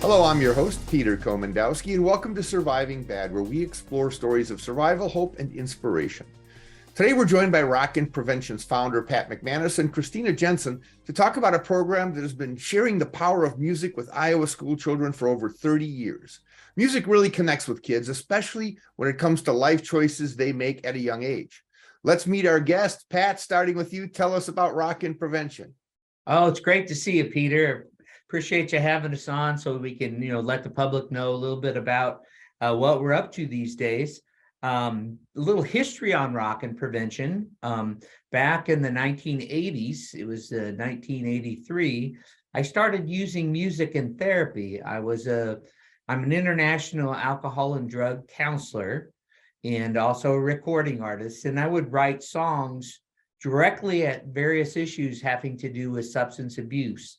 Hello, I'm your host, Peter Komendowski, and welcome to Surviving Bad, where we explore stories of survival, hope, and inspiration. Today, we're joined by Rockin' Prevention's founder, Pat McManus, and Christina Jensen to talk about a program that has been sharing the power of music with Iowa school children for over 30 years. Music really connects with kids, especially when it comes to life choices they make at a young age. Let's meet our guest. Pat, starting with you, tell us about Rockin' Prevention. Oh, it's great to see you, Peter. Appreciate you having us on so we can, let the public know a little bit about what we're up to these days. A little history on Rockin' Prevention. Back in the 1980s, it was 1983, I started using music in therapy. I'm an international alcohol and drug counselor and also a recording artist, and I would write songs directly at various issues having to do with substance abuse.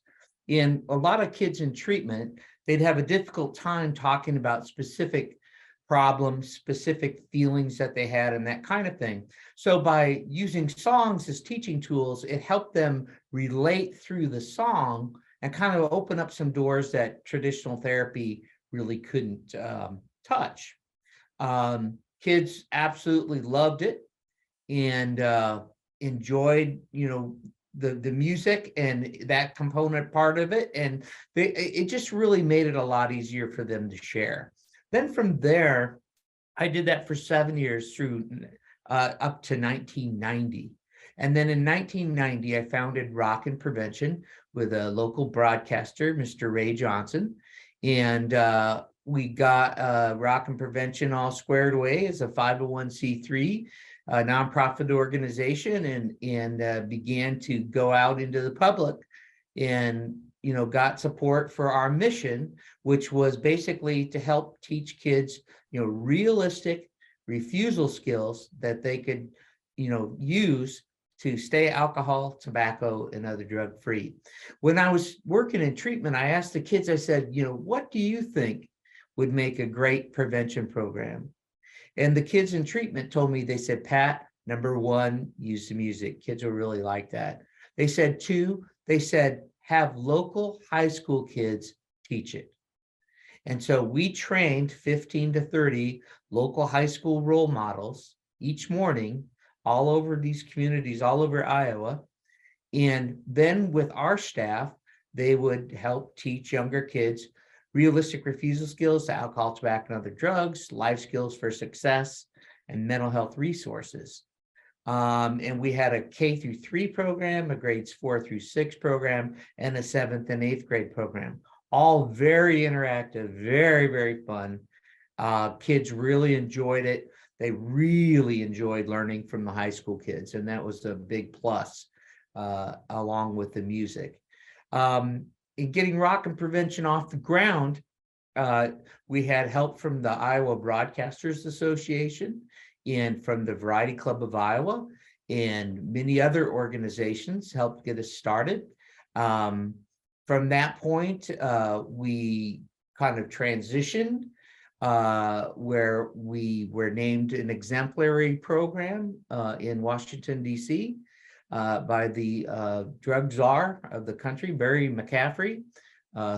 And a lot of kids in treatment, they'd have a difficult time talking about specific problems, specific feelings that they had, and that kind of thing. So by using songs as teaching tools, it helped them relate through the song and kind of open up some doors that traditional therapy really couldn't touch. Kids absolutely loved it and enjoyed, the music and that component part of it, and it just really made it a lot easier for them to share. Then from there, I did that for 7 years through up to 1990. And then in 1990, I founded Rockin' Prevention with a local broadcaster, Mr. Ray Johnson. And we got Rockin' Prevention all squared away as a 501c3 nonprofit organization and began to go out into the public and got support for our mission, which was basically to help teach kids realistic refusal skills that they could use to stay alcohol, tobacco, and other drug free. When I was working in treatment, I asked the kids, I said, what do you think would make a great prevention program? And the kids in treatment told me, they said, Pat, number one, use the music. Kids will really like that. They said, two, they said, have local high school kids teach it. And so we trained 15 to 30 local high school role models each morning, all over these communities, all over Iowa. And then with our staff, they would help teach younger kids realistic refusal skills to alcohol, tobacco, and other drugs, life skills for success, and mental health resources. And we had a K through 3 program, a grades 4 through 6 program, and a 7th and 8th grade program. All very interactive, very, very fun. Kids really enjoyed it. They really enjoyed learning from the high school kids, and that was a big plus, along with the music. In getting Rockin' Prevention off the ground, we had help from the Iowa Broadcasters Association and from the Variety Club of Iowa, and many other organizations helped get us started. From that point, we kind of transitioned where we were named an exemplary program in Washington, D.C. By the drug czar of the country, Barry McCaffrey,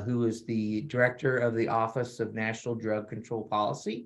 who is the director of the Office of National Drug Control Policy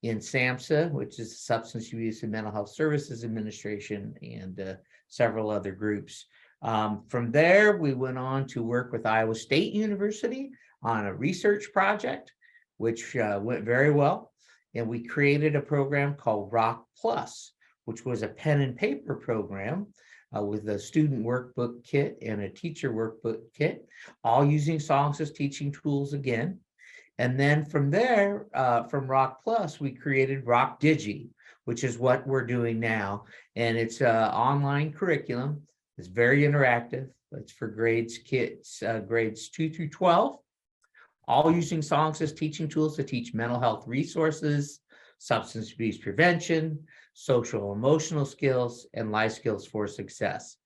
in SAMHSA, which is Substance Abuse and Mental Health Services Administration, and several other groups. From there, we went on to work with Iowa State University on a research project, which went very well. And we created a program called Rock Plus, which was a pen and paper program with a student workbook kit and a teacher workbook kit, all using songs as teaching tools again. And then from there, from Rock Plus, we created Rock Digi, which is what we're doing now. And it's an online curriculum. It's very interactive. It's for grades 2 through 12, all using songs as teaching tools to teach mental health resources, substance abuse prevention, social emotional skills, and life skills for success.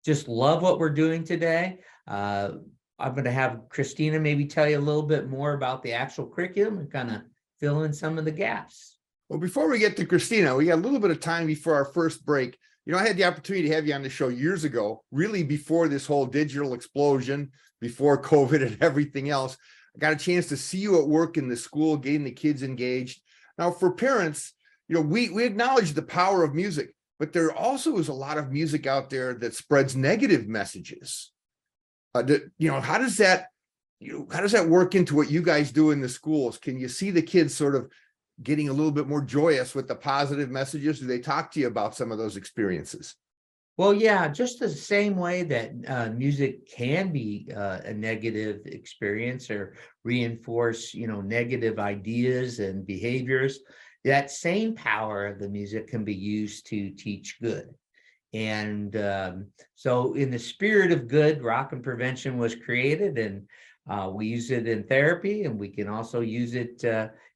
Just love what we're doing today. I'm going to have Christina maybe tell you a little bit more about the actual curriculum and kind of fill in some of the gaps. Well, before we get to Christina, we got a little bit of time before our first break. I had the opportunity to have you on the show years ago, really before this whole digital explosion, before COVID and everything else. I got a chance to see you at work in the school, getting the kids engaged. Now, for parents, we acknowledge the power of music, but there also is a lot of music out there that spreads negative messages. How does that work into what you guys do in the schools? Can you see the kids sort of getting a little bit more joyous with the positive messages? Do they talk to you about some of those experiences? Well, yeah, just the same way that music can be a negative experience or reinforce, negative ideas and behaviors, that same power of the music can be used to teach good. And so in the spirit of good, Rock and Prevention was created, and we use it in therapy, and we can also use it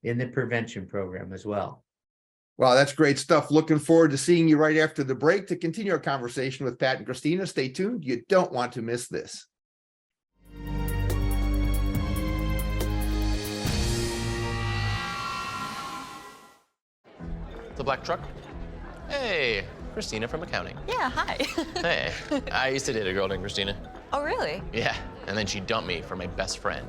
in the prevention program as well. Wow, that's great stuff. Looking forward to seeing you right after the break to continue our conversation with Pat and Christina. Stay tuned. You don't want to miss this. The black truck? Hey, Christina from accounting. Yeah, hi. Hey, I used to date a girl named Christina. Oh, really? Yeah, and then she dumped me for my best friend.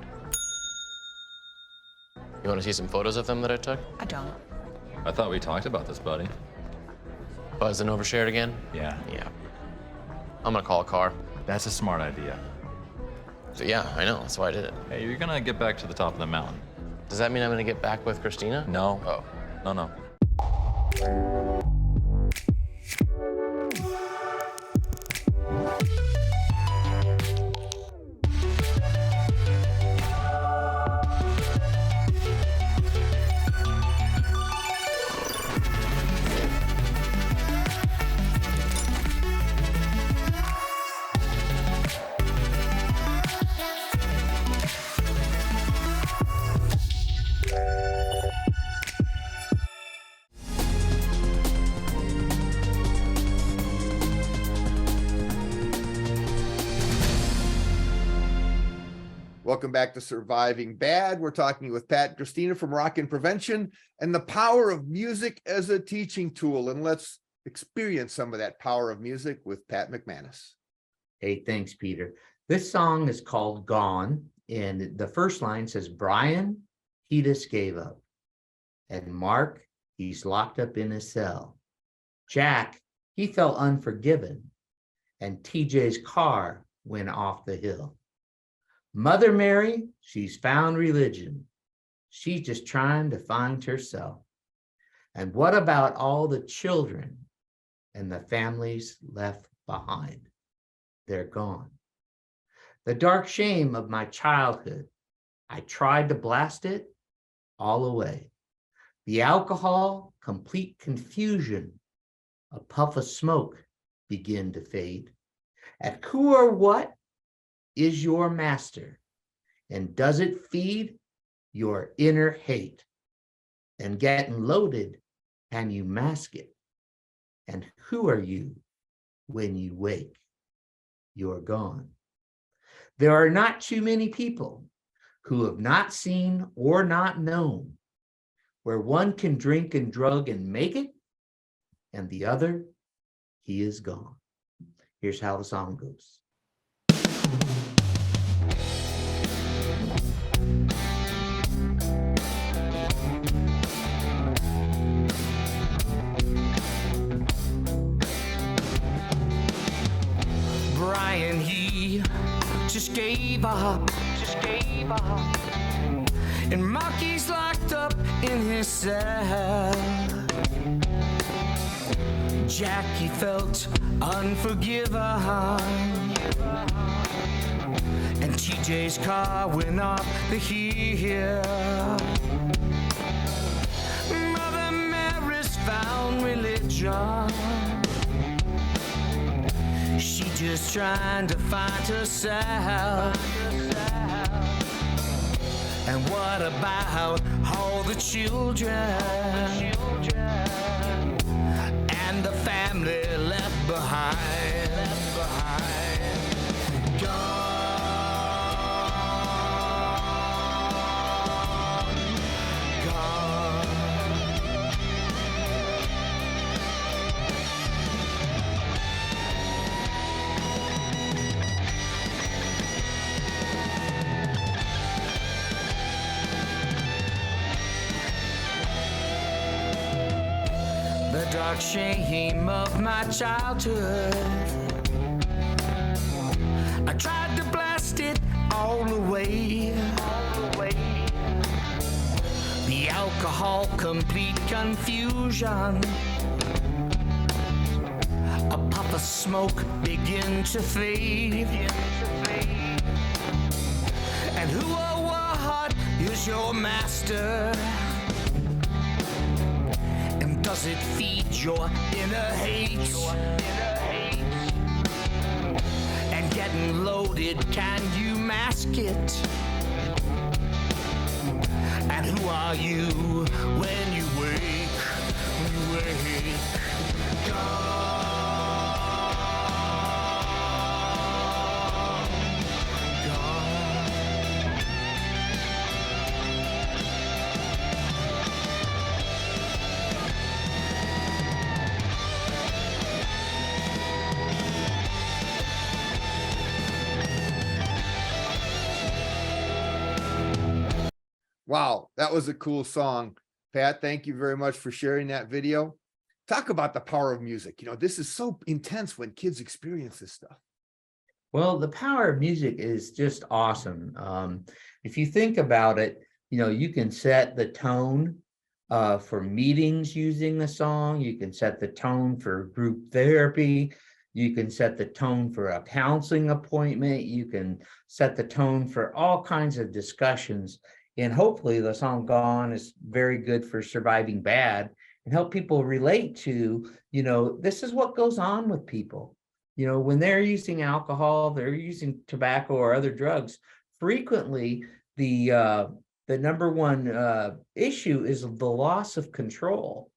You want to see some photos of them that I took? I don't. I thought we talked about this, buddy. Buzzed and overshared again? Yeah. Yeah. I'm gonna call a car. That's a smart idea. So yeah, I know, that's why I did it. Hey, you're gonna get back to the top of the mountain. Does that mean I'm gonna get back with Christina? No. Oh. No. Welcome back to Surviving Bad. We're talking with Pat and Christina from Rock and Prevention and the power of music as a teaching tool. And let's experience some of that power of music with Pat McManus. Hey, thanks, Peter. This song is called Gone, and the first line says, Brian, he just gave up. And Mark, he's locked up in his cell. Jack, he felt unforgiven. And TJ's car went off the hill. Mother Mary, she's found religion. She's just trying to find herself. And what about all the children and the families left behind? They're gone. The dark shame of my childhood, I tried to blast it all away. The alcohol, complete confusion, a puff of smoke begin to fade. At who or what is your master? And does it feed your inner hate? And getting loaded, and you mask it. And who are you when you wake? You're gone. There are not too many people who have not seen or not known where one can drink and drug and make it, and the other, he is gone. Here's how the song goes. Brian, he just gave up. And Marky's locked up in his cell. Jackie felt unforgiven. And TJ's car went up the hill. Mother Mary's found religion. She just trying to find herself. And what about all the children and the family left behind? Gone. dark shame of my childhood. I tried to blast it all away. The alcohol, complete confusion. A puff of smoke begin to fade. And who or what is your master? And does it feed your inner hate? And getting loaded, can you mask it? And who are you when you wake? When you wake, Wow, that was a cool song. Pat, thank you very much for sharing that video. Talk about the power of music. You know, this is so intense when kids experience this stuff. Well, the power of music is just awesome. If you think about it, you know, you can set the tone for meetings using the song. You can set the tone for group therapy. You can set the tone for a counseling appointment. You can set the tone for all kinds of discussions. And hopefully the song Gone is very good for surviving bad and help people relate to, you know, this is what goes on with people. You know, when they're using alcohol, they're using tobacco or other drugs, frequently the number one issue is the loss of control.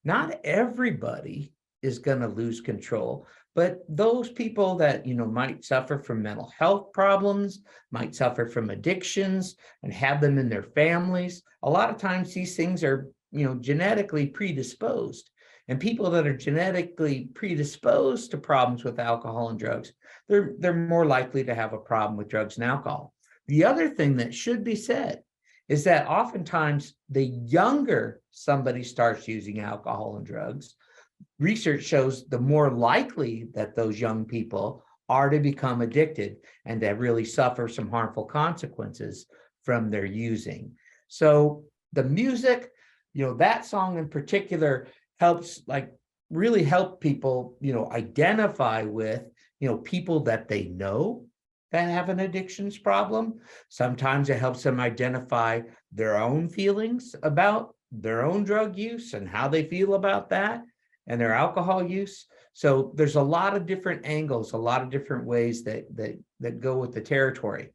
Not everybody is going to lose control, but those people that, you know, might suffer from mental health problems, might suffer from addictions and have them in their families. A lot of times these things are, you know, genetically predisposed. And people that are genetically predisposed to problems with alcohol and drugs, they're more likely to have a problem with drugs and alcohol. The other thing that should be said is that oftentimes the younger somebody starts using alcohol and drugs, research shows the more likely that those young people are to become addicted and to really suffer some harmful consequences from their using. So the music, you know, that song in particular helps, like, really help people, you know, identify with, you know, people that they know that have an addictions problem. Sometimes it helps them identify their own feelings about their own drug use and how they feel about that and their alcohol use. So there's a lot of different angles, a lot of different ways that go with the territory.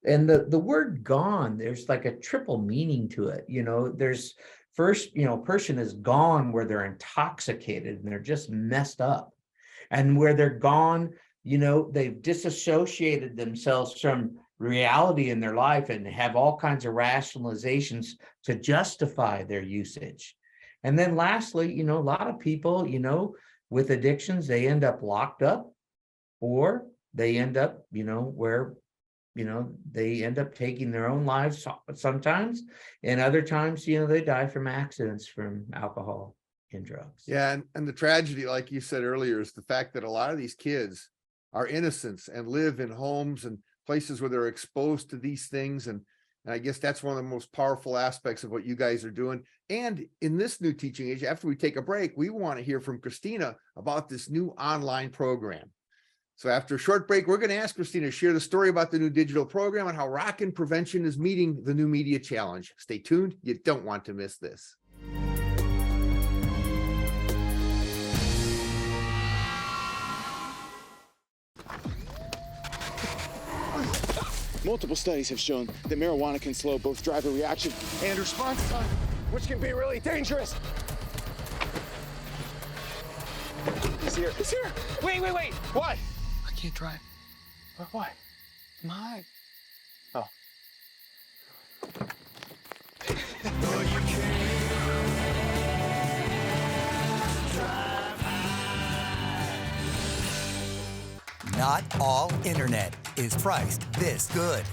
And the word gone, there's like a triple meaning to it. You know, there's first, you know, a person is gone where they're intoxicated and they're just messed up. And where they're gone, you know, they've disassociated themselves from reality in their life and have all kinds of rationalizations to justify their usage. And then lastly, you know, a lot of people, you know, with addictions, they end up locked up, or they end up, you know, where, you know, they end up taking their own lives sometimes, and other times, you know, they die from accidents from alcohol and drugs. Yeah, and the tragedy, like you said earlier, is the fact that a lot of these kids are innocents and live in homes and places where they're exposed to these things. And I guess that's one of the most powerful aspects of what you guys are doing. And in this new teaching age, after we take a break, we want to hear from Christina about this new online program. So after a short break, we're going to ask Christina to share the story about the new digital program and how Rockin' Prevention is meeting the new media challenge. Stay tuned. You don't want to miss this. Multiple studies have shown that marijuana can slow both driver reaction and response time, which can be really dangerous. He's here. He's here. Wait. What? I can't drive. Why? My. Oh. Not all internet is priced this good.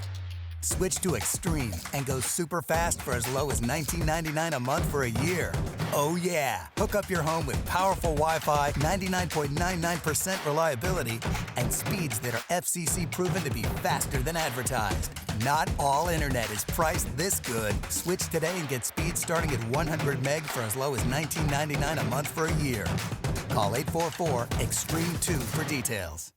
Switch to Extreme and go super fast for as low as $19.99 a month for a year. Oh yeah! Hook up your home with powerful Wi-Fi, 99.99% reliability, and speeds that are FCC proven to be faster than advertised. Not all internet is priced this good. Switch today and get speeds starting at 100 meg for as low as $19.99 a month for a year. Call 844-EXTREME2 for details.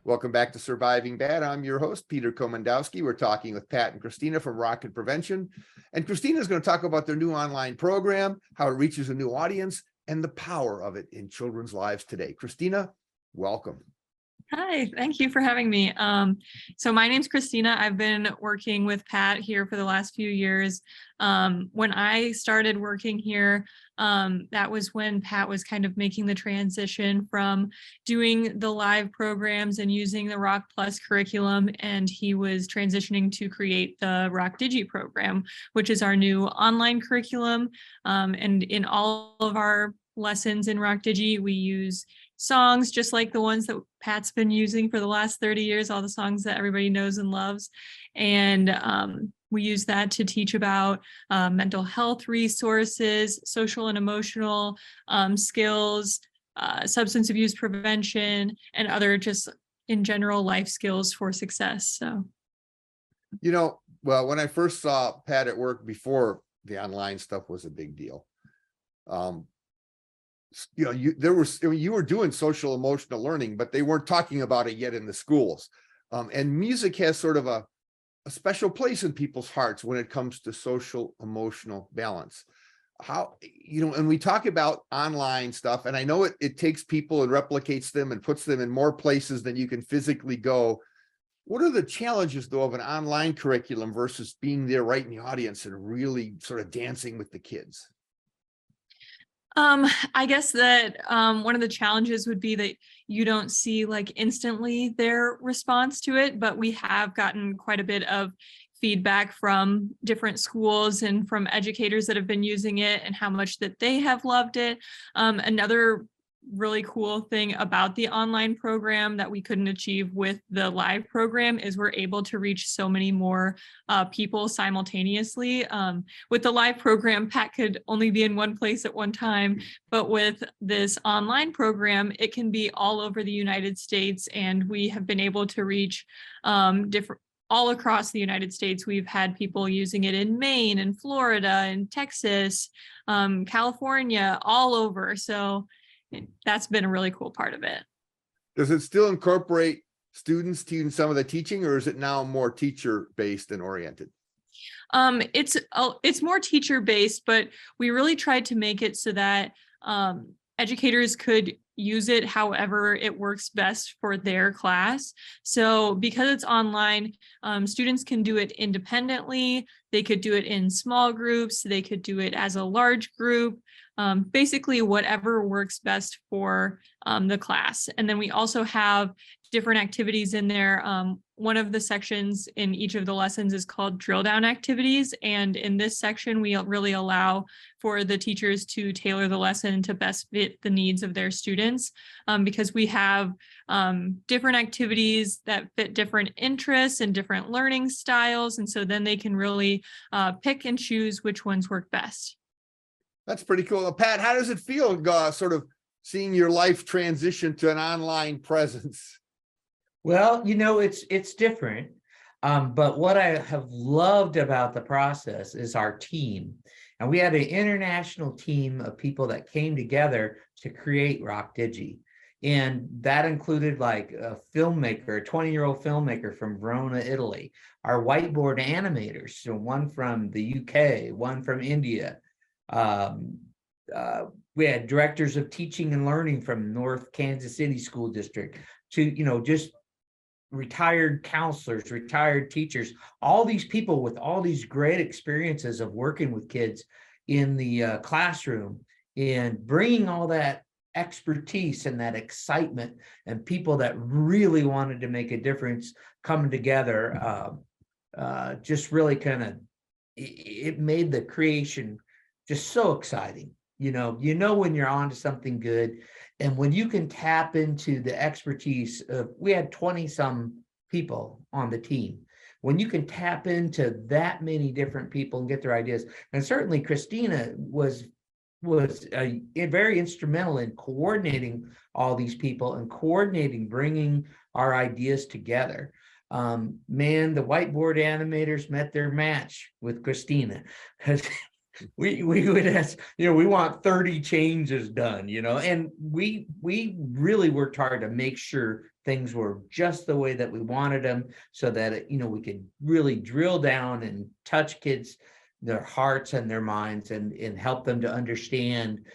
Welcome back to Surviving Bad. I'm your host, Peter Komendowski. We're talking with Pat and Christina from Rocket Prevention. And Christina is going to talk about their new online program, how it reaches a new audience, and the power of it in children's lives today. Christina, welcome. Hi, thank you for having me. So my name's Christina. I've been working with Pat here for the last few years. When I started working here, that was when Pat was kind of making the transition from doing the live programs and using the Rock Plus curriculum, and he was transitioning to create the Rock Digi program, which is our new online curriculum. And in all of our lessons in Rock Digi, we use songs just like the ones that Pat's been using for the last 30 years, all the songs that everybody knows and loves. And we use that to teach about mental health resources, social and emotional skills, substance abuse prevention, and other just in general life skills for success. So, You know, well, when I first saw Pat at work before the online stuff was a big deal, you know, you were doing social emotional learning, but they weren't talking about it yet in the schools. And music has sort of a special place in people's hearts when it comes to social emotional balance. How, you know, and we talk about online stuff, and I know it takes people and replicates them and puts them in more places than you can physically go. What are the challenges, though, of an online curriculum versus being there right in the audience and really sort of dancing with the kids? I guess that one of the challenges would be that you don't see like instantly their response to it, but we have gotten quite a bit of feedback from different schools and from educators that have been using it and how much that they have loved it. Another really cool thing about the online program that we couldn't achieve with the live program is we're able to reach so many more people simultaneously. With the live program, Pat could only be in one place at one time, but with this online program, it can be all over the United States, and we have been able to reach different all across the United States. We've had people using it in Maine and Florida and Texas, California, all over. So that's been a really cool part of it. Does it still incorporate students to some of the teaching, or is it now more teacher-based and oriented? It's more teacher-based, but we really tried to make it so that educators could use it however it works best for their class. So because it's online, students can do it independently. They could do it in small groups. They could do it as a large group. Basically whatever works best for the class. And then we also have different activities in there. One of the sections in each of the lessons is called drill down activities. And in this section, we really allow for the teachers to tailor the lesson to best fit the needs of their students, because we have different activities that fit different interests and different learning styles. And so then they can really pick and choose which ones work best. That's pretty cool. Pat, how does it feel sort of seeing your life transition to an online presence? Well, you know, it's different. But what I have loved about the process is our team. And we had an international team of people that came together to create Rock Digi. And that included like a filmmaker, a 20-year-old filmmaker from Verona, Italy, our whiteboard animators, so one from the UK, one from India. We had directors of teaching and learning from North Kansas City School District to, you know, just retired counselors, retired teachers, all these people with all these great experiences of working with kids in the classroom and bringing all that expertise and that excitement and people that really wanted to make a difference coming together. Just really kind of, it made the creation just so exciting. You know when you're on to something good. And when you can tap into the expertise of, we had 20 some people on the team. When you can tap into that many different people and get their ideas, and certainly Christina was very instrumental in coordinating all these people and coordinating, bringing our ideas together. Man, the whiteboard animators met their match with Christina, because we would ask, we want 30 changes done, and we really worked hard to make sure things were just the way that we wanted them, so that we could really drill down and touch kids, their hearts and their minds, and help them to understand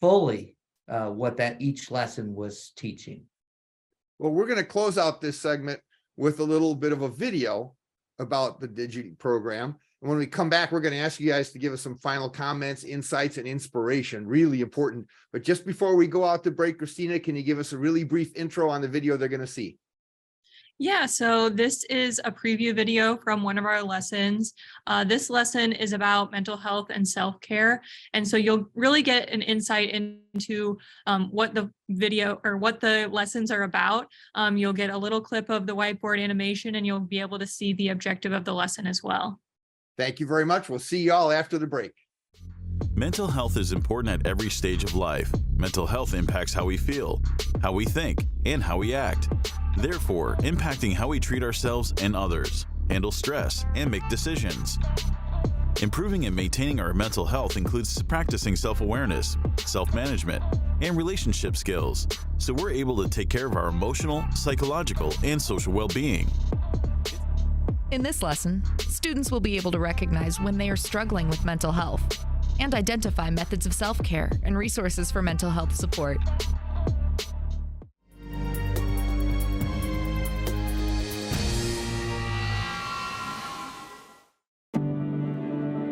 fully what that each lesson was teaching. Well, we're going to close out this segment with a little bit of a video about the Digi program. And when we come back, we're going to ask you guys to give us some final comments, insights, and inspiration. Really important. But just before we go out to break, Christina, can you give us a really brief intro on the video they're going to see? Yeah, so this is a preview video from one of our lessons. This lesson is about mental health and self-care. And so you'll really get an insight into what the video or what the lessons are about. You'll get a little clip of the whiteboard animation, and you'll be able to see the objective of the lesson as well. Thank you very much. We'll see you all after the break. Mental health is important at every stage of life. Mental health impacts how we feel, how we think, and how we act. Therefore, impacting how we treat ourselves and others, handle stress, and make decisions. Improving and maintaining our mental health includes practicing self-awareness, self-management, and relationship skills, so we're able to take care of our emotional, psychological, and social well-being. In this lesson, students will be able to recognize when they are struggling with mental health and identify methods of self-care and resources for mental health support.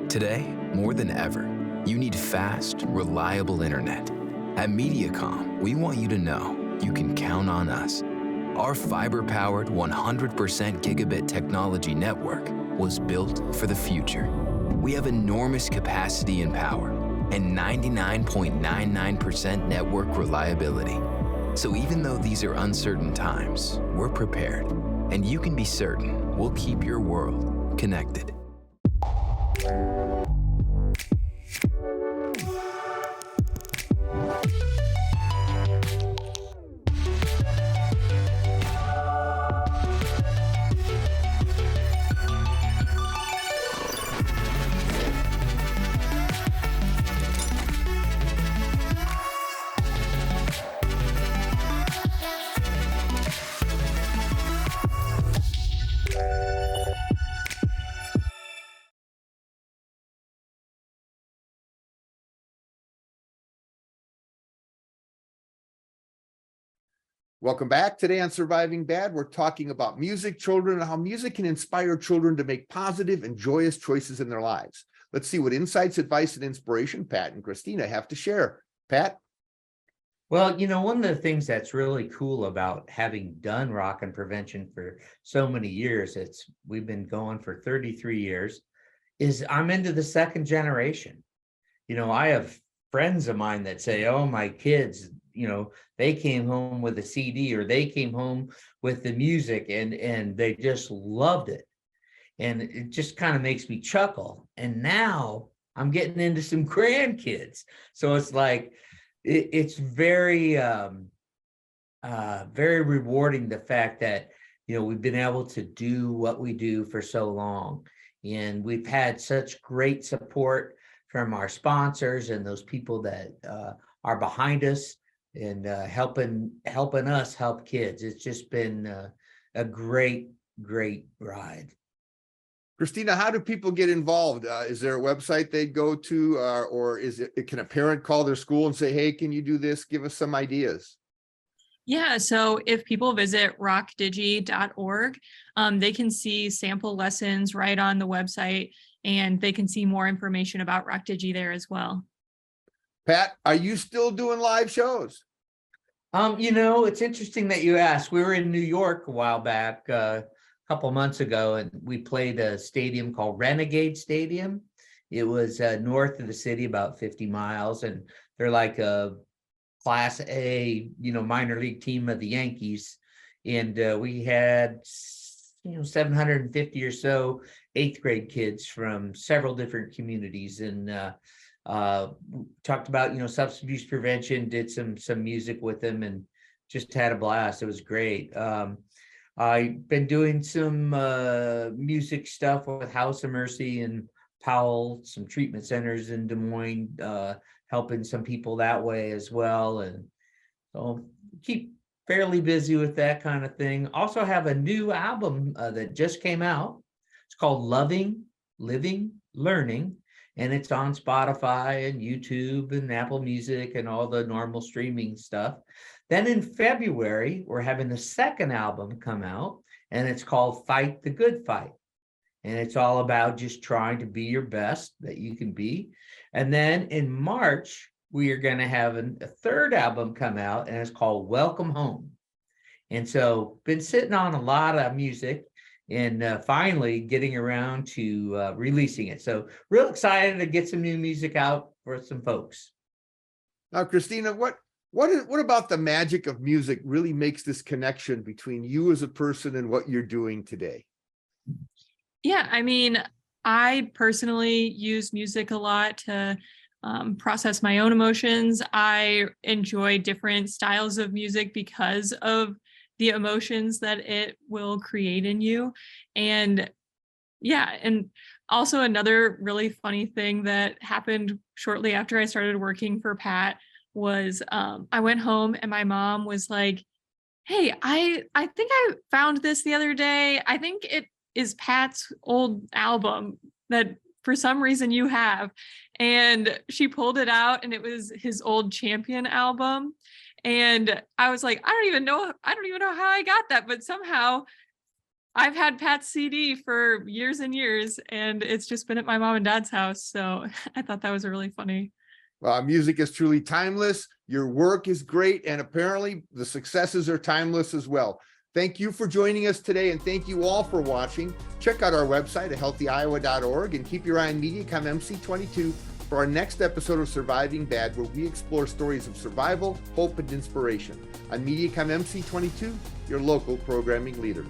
Today, more than ever, you need fast, reliable internet. At Mediacom, we want you to know you can count on us. Our fiber-powered 100% gigabit technology network was built for the future. We have enormous capacity and power and 99.99% network reliability. So even though these are uncertain times, we're prepared, and you can be certain we'll keep your world connected. Welcome back. Today on Surviving Bad, we're talking about music, children, and how music can inspire children to make positive and joyous choices in their lives. Let's see what insights, advice, and inspiration Pat and Christina have to share. Pat? Well, one of the things that's really cool about having done Rockin' Prevention for so many years, we've been going for 33 years, is I'm into the second generation. I have friends of mine that say, oh, my kids, they came home with a CD or they came home with the music and they just loved it. And it just kind of makes me chuckle. And now I'm getting into some grandkids. So it's like, it's very, very rewarding, the fact that, we've been able to do what we do for so long. And we've had such great support from our sponsors and those people that are behind us and helping us help kids. It's just been a great ride. Christina, how do people get involved? Is there a website they'd go to, or can a parent call their school and say, hey, can you do this? Give us some ideas. Yeah, so if people visit rockdigi.org, they can see sample lessons right on the website, and they can see more information about RockDigi there as well. Pat, are you still doing live shows? It's interesting that you asked. We were in New York a while back, a couple months ago, and we played a stadium called Renegade Stadium. It was north of the city, about 50 miles, and they're like a Class A, minor league team of the Yankees. And we had 750 or so 8th grade kids from several different communities, and talked about substance abuse prevention, did some music with them, and just had a blast. It was great. I've been doing some music stuff with House of Mercy and Powell, some treatment centers in Des Moines, helping some people that way as well. And so keep fairly busy with that kind of thing. Also have a new album that just came out. It's called Loving, Living, Learning, and it's on Spotify and YouTube and Apple Music and all the normal streaming stuff. Then in February, we're having the second album come out, and it's called Fight the Good Fight. And it's all about just trying to be your best that you can be. And then in March, we are going to have a third album come out, and it's called Welcome Home. And so been sitting on a lot of music, and finally getting around to releasing it. So real excited to get some new music out for some folks. Now, Christina, what about the magic of music really makes this connection between you as a person and what you're doing today? Yeah, I mean, I personally use music a lot to process my own emotions. I enjoy different styles of music because of the emotions that it will create in you. And yeah, and also another really funny thing that happened shortly after I started working for Pat was I went home and my mom was like, hey, I think I found this the other day. I think it is Pat's old album that for some reason you have. And she pulled it out, and it was his old Champion album. And I was like, I don't even know how I got that, but somehow I've had Pat's CD for years and years, and it's just been at my mom and dad's house. So I thought that was really funny. Music is truly timeless. Your work is great, and apparently the successes are timeless as well. Thank you for joining us today, and thank you all for watching. Check out our website at healthyiowa.org, and keep your eye on Mediacom MC22 for our next episode of Surviving Bad, where we explore stories of survival, hope, and inspiration. On Mediacom MC22, your local programming leader.